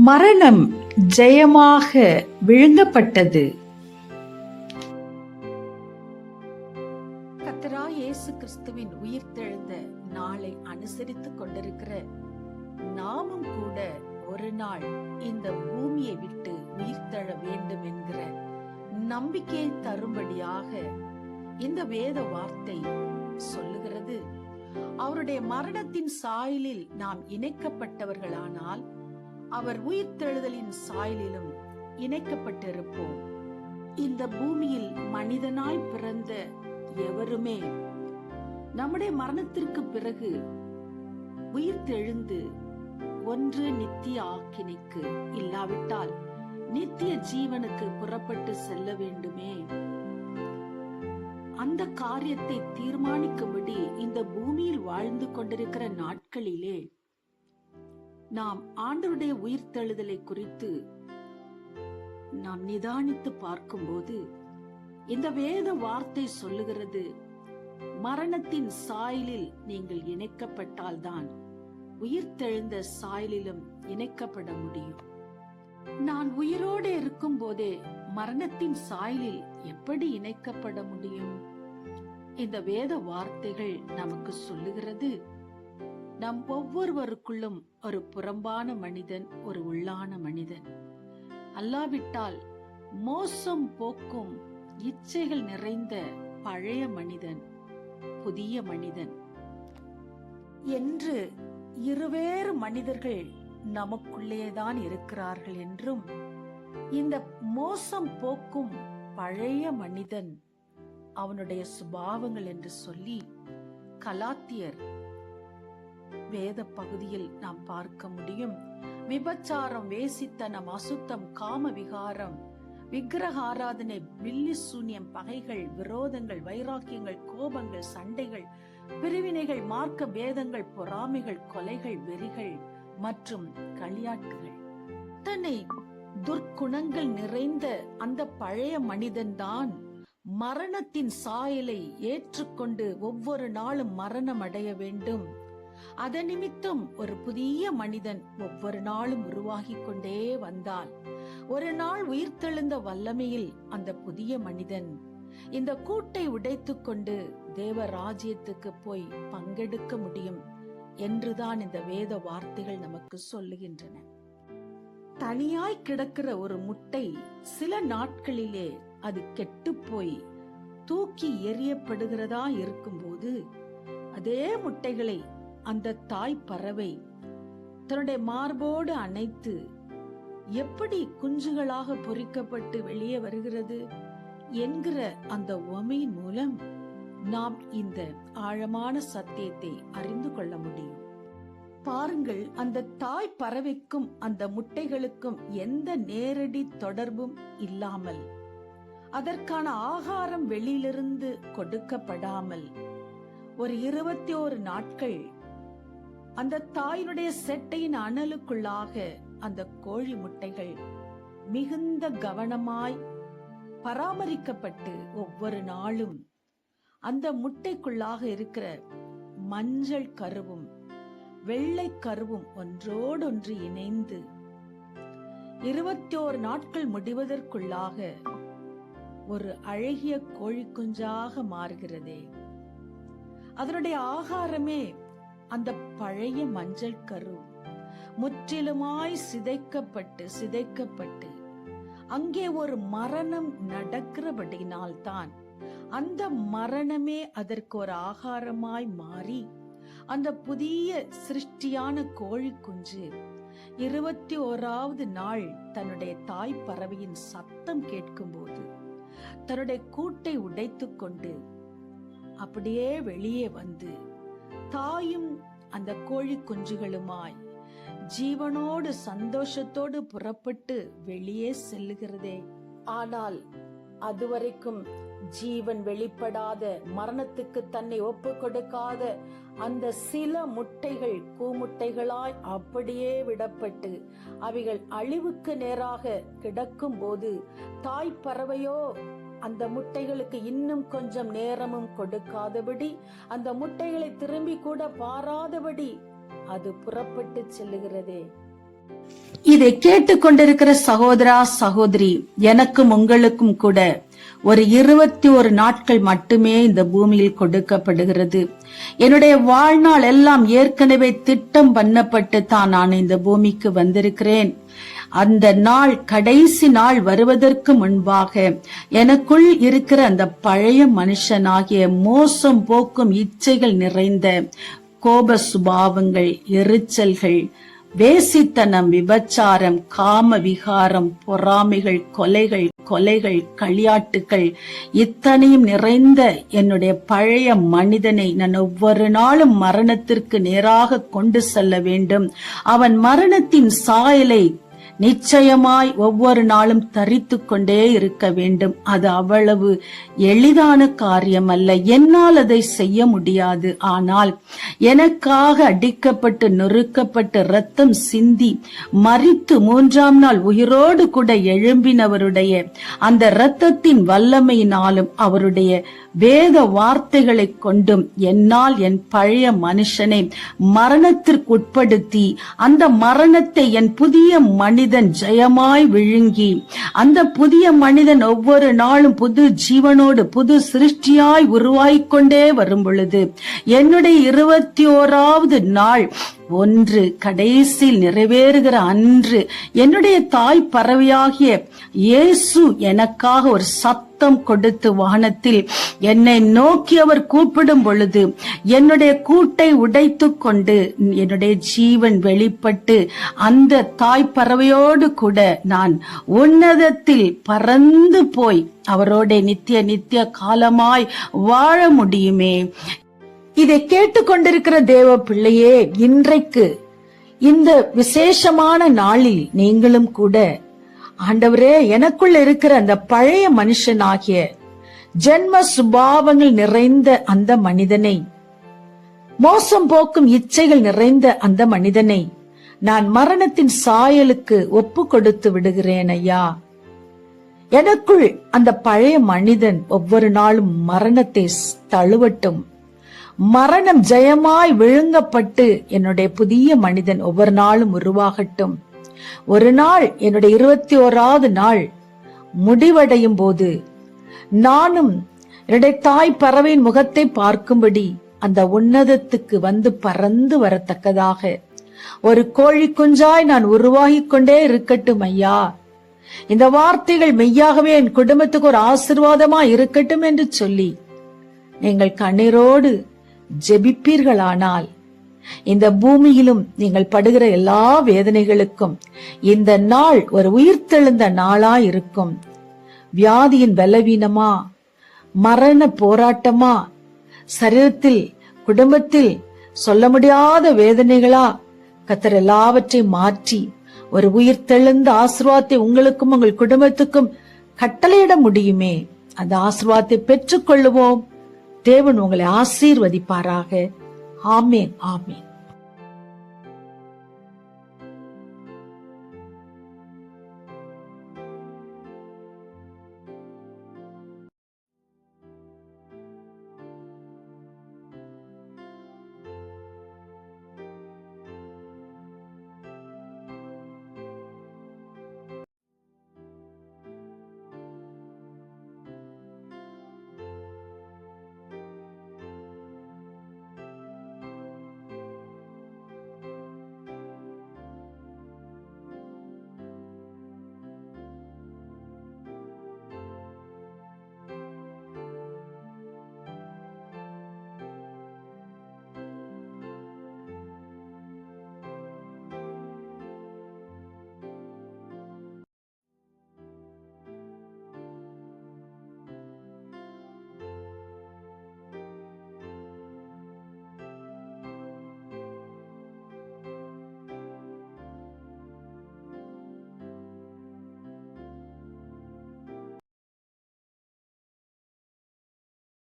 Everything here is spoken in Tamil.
மரணம் ஜெயமாக விழுங்கப்பட்டது. கர்த்தராகிய இயேசு கிறிஸ்துவின் உயிர்த்தெழுந்த நாளை அனுசரித்துக் கொண்டிருக்கிற நாமும் கூட ஒரு நாள் இந்த பூமியை விட்டு உயிர்த்தெழ வேண்டும் என்கிற நம்பிக்கையை தரும்படியாக இந்த வேத வார்த்தை சொல்லுகிறது. அவருடைய மரணத்தின் சாயலில் நாம் இணைக்கப்பட்டவர்களானால் அவர் உயிர்த்தெழுதலின் சாயலிலும் இணைக்கப்பட்டிருப்போம். இந்த பூமியில் மனிதனாய் பிறந்த எவருமே நம்முடைய மரணத்திற்கு பிறகு உயிர்த்தெழுந்து ஒன்று நித்திய ஆக்கினைக்கு, இல்லாவிட்டால் நித்திய ஜீவனுக்கு புறப்பட்டு செல்ல வேண்டுமே. அந்த காரியத்தை தீர்மானிக்கும்படி இந்த பூமியில் வாழ்ந்து கொண்டிருக்கிற நாட்களிலே நாம் ஆண்டவருடைய உயிர்த்தெழுதலை குறித்து நாம் நிதானித்து பார்க்கும்போது இந்த வேத வார்த்தை சொல்லுகிறது, மரணத்தின் சாயலில் நீங்கள் இணைக்கப்பட்டால்தான் உயிர்த்தெழுந்த சாயலிலும் இணைக்கப்பட முடியும். நான் உயிரோடு இருக்கும் போதே மரணத்தின் சாயலில் எப்படி இணைக்கப்பட முடியும்? இந்த வேத வார்த்தைகள் நமக்கு சொல்லுகிறது, நம் ஒவ்வொருவருக்குள்ளும் ஒரு புறம்பான மனிதன், ஒரு உள்ளான மனிதன், அல்லாவிட்டால் மோசம் போக்கும் இச்சைகள் நிறைந்த பழைய மனிதன், புதிய மனிதன் என்று இருவேறு மனிதர்கள் நமக்குள்ளேதான் இருக்கிறார்கள் என்றும், இந்த மோசம் போக்கும் பழைய மனிதன் அவனுடைய சுபாவங்கள் என்று சொல்லி கலாத்தியர் வேத பகுதியில் நாம் பார்க்க முடியும். விபச்சாரம், வேசித்தனம், அசுத்தம், காம விகாரம், விக்கிரக ஆராதனை, வில்லி சூன்யம், பகைகள், விரோதங்கள், வைராக்கியங்கள், கோபங்கள், சண்டைகள், பிரிவினைகள், மார்க்க பேதங்கள், பொறாமைகள், கொலைகள், வெறிகள் மற்றும் களியாட்டுகள், இத்தனை துர்க்குணங்கள் நிறைந்த அந்த பழைய மனிதன்தான் மரணத்தின் சாயலை ஏற்றுக்கொண்டு ஒவ்வொரு நாளும் மரணம் அடைய வேண்டும். அதன் நிமித்தம் ஒரு புதிய மனிதன் ஒவ்வொரு நாளும் உருவாகி கொண்டே வந்தால் ஒரு நாள் உயிர்த்தெழுந்த வல்லமையில் அந்த புதிய மனிதன் இந்த கூட்டை உடைத்துக் கொண்டு தேவ ராஜ்யத்துக்கு போய் பங்கெடுக்க முடியும் என்றுதான் இந்த வேத வார்த்தைகள் நமக்கு சொல்லுகின்றன. தனியாய் கிடக்கிற ஒரு முட்டை சில நாட்களிலே அது கெட்டு போய் தூக்கி எறியப்படுகிறதா இருக்கும்போது, அதே முட்டைகளை அந்த தாய் பறவை தன்னுடைய மார்போடு அணைத்து எப்படி குஞ்சுகளாக பொறிக்கப்பட்டு வெளியே வருகிறது என்கிற அந்த உவமையின் மூலம் நாம் இந்த ஆழமான சத்தியத்தை அறிந்து கொள்ள முடியும். பாருங்கள், அந்த தாய் பறவைக்கும் அந்த முட்டைகளுக்கும் எந்த நேரடி தொடர்பும் இல்லாமல், அதற்கான ஆகாரம் வெளியிலிருந்து கொடுக்கப்படாமல் ஒரு 21 நாட்கள் அந்த தாயினுடைய செட்டையின் அனலுக்குள்ளாக அந்த கோழி முட்டைகள் மிகுந்த கவனமாய் பராமரிக்கப்பட்டு ஒவ்வொரு நாளும் அந்த முட்டைக்குள்ளாக இருக்கிற மஞ்சள் கருவும் வெள்ளை கருவும் ஒன்றோடொன்று இணைந்து 21 நாட்கள் முடிவதற்குள்ளாக ஒரு அழகிய கோழி குஞ்சாக மாறுகிறதே. அதனுடைய ஆகாரமே அந்த பழைய மஞ்சள் கரு முற்றிலுமாய் சிதைக்கப்பட்டு அங்கே ஒரு மரணம் நடக்கிறபடினால்தான் அந்த மரணமே அதற்கு ஒரு ஆகாரமாய் மாறி அந்த புதிய சிருஷ்டியான கோழி குஞ்சு 21வது நாள் தன்னுடைய தாய் பறவையின் சத்தம் கேட்கும்போது தன்னுடைய கூட்டை உடைத்துக் கொண்டு அப்படியே வெளியே வந்து தாயும் அந்த கோழி குஞ்சுகளுமாய் ஜீவனோடு சந்தோஷத்தோடு புறப்பட்டு வெளியே செல்லுகிறதே. ஆனால் அதுவரைக்கும் ஜீவன் வெளிப்படாத, மரணத்துக்கு தன்னை ஒப்பு கொடுக்காத அந்த சில முட்டைகள் கூமுட்டைகளாய் அப்படியே விடப்பட்டு அவைகள் அழிவுக்கு நேராக கிடக்கும் போது தாய் பறவையோ அந்த முட்டைகளுக்கு இன்னும் கொஞ்சம் நேரமும் கொடுக்காதபடி, அந்த முட்டைகளை திரும்பி கூட பாராதபடி அது புறப்பட்டு செல்லுகிறதே. இதை கேட்டுக்கொண்டிருக்கிற சகோதரா சகோதரி, எனக்கும் உங்களுக்கும் கூட ஒரு 21 நாட்கள் மட்டுமே இந்த பூமியில் கொடுக்கப்படுகிறது. என்னுடைய வாழ்நாள் எல்லாம் ஏற்கனவே திட்டம் பண்ணப்பட்டு தான் நான் இந்த பூமிக்கு வந்திருக்கிறேன். அந்த நாள், கடைசி நாள் வருவதற்கு முன்பாக எனக்குள் இருக்கிற அந்த பழைய மனுஷனாகிய மோசம் போக்கும் இச்சைகள் நிறைந்த கோப சுபாவங்கள், எரிச்சல்கள், வேசித்தனம், விபச்சாரம், காம விகாரம், பொறாமைகள், கொலைகள், களியாட்டுகள், இத்தனையும் நிறைந்த என்னுடைய பழைய மனிதனை நான் ஒவ்வொரு நாளும் மரணத்திற்கு நேராக கொண்டு செல்ல வேண்டும். அவன் மரணத்தின் சாயலை நிச்சயமாய் ஒவ்வொரு நாளும் தரித்து கொண்டே இருக்க வேண்டும். அது அவ்வளவு எளிதான காரியம் அல்ல. என்னால் அதை செய்ய முடியாது. ஆனால் எனக்காக அடிக்கப்பட்டு நொறுக்கப்பட்டு இரத்தம் சிந்தி மரித்து 3ஆம் நாள் உயிரோடு கூட எழும்பினவருடைய அந்த இரத்தத்தின் வல்லமையினாலும் அவருடைய வேத வார்த்தைகளை கொண்டும் என்னால் என் பழைய மனுஷனை மரணத்திற்கு உட்படுத்தி அந்த மரணத்தை என் புதிய மனிதன் ஜெயமாய் விழுங்கி அந்த புதிய மனிதன் ஒவ்வொரு நாளும் புது ஜீவனோடு புது சிருஷ்டியாய் உருவாய்க்கொண்டே வரும் பொழுது என்னுடைய 21வது நாள் ஒன்று கடைசியில் நிறைவேறுகிற அன்று என்னுடைய தாய் பறவையாகிய இயேசு எனக்காக ஒரு சத்தம் கொடுத்து வானத்தில் என்னை நோக்கி அவர் கூப்பிடும் பொழுது என்னுடைய கூட்டை உடைத்து கொண்டு என்னுடைய ஜீவன் வெளிப்பட்டு அந்த தாய் பறவையோடு கூட நான் உன்னதத்தில் பறந்து போய் அவரோட நித்திய காலமாய் வாழ முடியுமே. இதை கேட்டுக்கொண்டிருக்கிற தேவ பிள்ளையே, இன்றைக்கு இந்த விசேஷமான நாளில் நீங்களும் கூட, ஆண்டவரே, எனக்குள்ள இருக்கிற அந்த பழைய மனுஷனாகிய ஜென்ம சுபாவங்கள் நிறைந்த அந்த மனிதனை, மோசம் போக்கும் இச்சைகள் நிறைந்த அந்த மனிதனை நான் மரணத்தின் சாயலுக்கு ஒப்பு கொடுத்து விடுகிறேன் ஐயா. எனக்குள் அந்த பழைய மனிதன் ஒவ்வொரு நாளும் மரணத்தை தழுவட்டும். மரணம் ஜெயமாய் விழுங்கப்பட்டு என்னுடைய புதிய மனிதன் ஒவ்வொரு நாளும் உருவாகட்டும். ஒரு நாள் என்னுடைய 21வது நாள் முடிவடையும் போது நானும் என்னுடைய தாய் பறவையின் முகத்தை பார்க்கும்படி அந்த உன்னதத்துக்கு வந்து பறந்து வரத்தக்கதாக ஒரு கோழி குஞ்சாய் நான் உருவாகி கொண்டே இருக்கட்டும் ஐயா. இந்த வார்த்தைகள் மெய்யாகவே என் குடும்பத்துக்கு ஒரு ஆசீர்வாதமா இருக்கட்டும் என்று சொல்லி நீங்கள் கண்ணீரோடு ஜெபிப்பீர்களானால் இந்த பூமியிலும் நீங்கள் படுகிற எல்லா வேதனைகளுக்கும் இந்த நாள் ஒரு உயிர்த்தெழுந்த நாளா இருக்கும். வியாதியின் பலவீனமா, மரண போராட்டமா, சரீரத்தில் குடும்பத்தில் சொல்ல முடியாத வேதனைகளா, கர்த்தர் எல்லாவற்றையும் மாற்றி ஒரு உயிர்த்தெழுந்த ஆசீர்வாதத்தை உங்களுக்கும் உங்கள் குடும்பத்துக்கும் கட்டளையிட முடியுமே. அந்த ஆசீர்வாதத்தை பெற்றுக் கொள்ளுவோம். தேவன் உங்களை ஆசீர்வதிப்பாராக. ஆமேன், ஆமேன்.